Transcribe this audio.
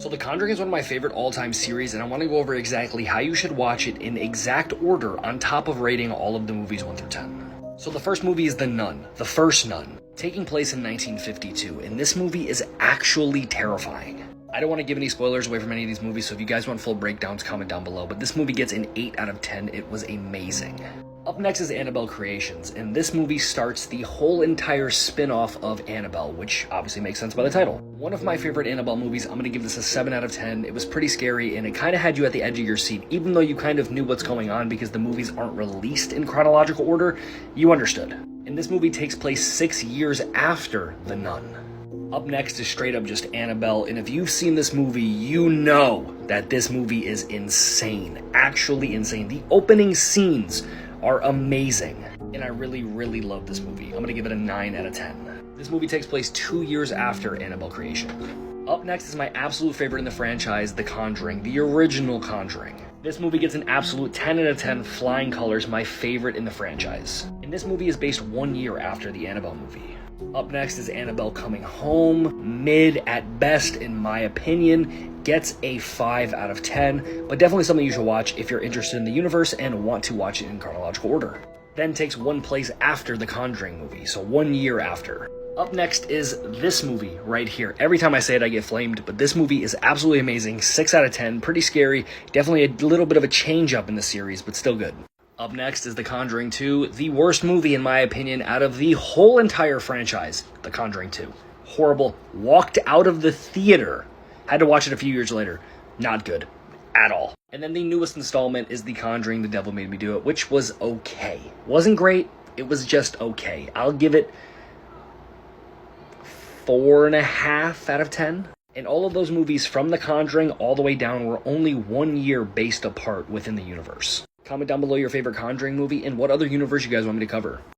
So The Conjuring is one of my favorite all-time series, and I want to go over exactly how you should watch it in exact order on top of rating all of the movies 1 through 10. So the first movie is The Nun, the first Nun, taking place in 1952, and this movie is actually terrifying. I don't want to give any spoilers away from any of these movies, so if you guys want full breakdowns, comment down below, but this movie gets an 8 out of 10. It was amazing. Up next is Annabelle Creations, and this movie starts the whole entire spin-off of Annabelle, which obviously makes sense by the title. One of my favorite Annabelle movies. I'm going to give this a 7 out of 10. It was pretty scary, and it kind of had you at the edge of your seat. Even though you kind of knew what's going on because the movies aren't released in chronological order, you understood. And this movie takes place 6 years after The Nun. Up next is straight up just Annabelle, and if you've seen this movie, you know that this movie is insane. Actually insane. The opening scenes are amazing, and I really love this movie. I'm gonna give it a 9 out of 10. This movie takes place 2 years after Annabelle Creation. Up next is my absolute favorite in the franchise, The Conjuring, the original Conjuring. This movie gets an absolute 10 out of 10, flying colors, my favorite in the franchise. And this movie is based 1 year after the Annabelle movie. Up next is Annabelle Coming Home, mid at best in my opinion, gets a 5 out of 10, but definitely something you should watch if you're interested in the universe and want to watch it in chronological order. Then takes one place after the Conjuring movie, so 1 year after. Up next is this movie right here. Every time I say it, I get flamed, but this movie is absolutely amazing. 6 out of 10, pretty scary, definitely a little bit of a change up in the series, but still good. Up next is The Conjuring 2, the worst movie in my opinion out of the whole entire franchise, The Conjuring 2. Horrible. Walked out of the theater. Had to watch it a few years later. Not good. At all. And then the newest installment is The Conjuring, The Devil Made Me Do It, which was okay. Wasn't great, it was just okay. I'll give it 4.5 out of 10. And all of those movies from The Conjuring all the way down were only 1 year based apart within the universe. Comment down below your favorite Conjuring movie and what other universe you guys want me to cover.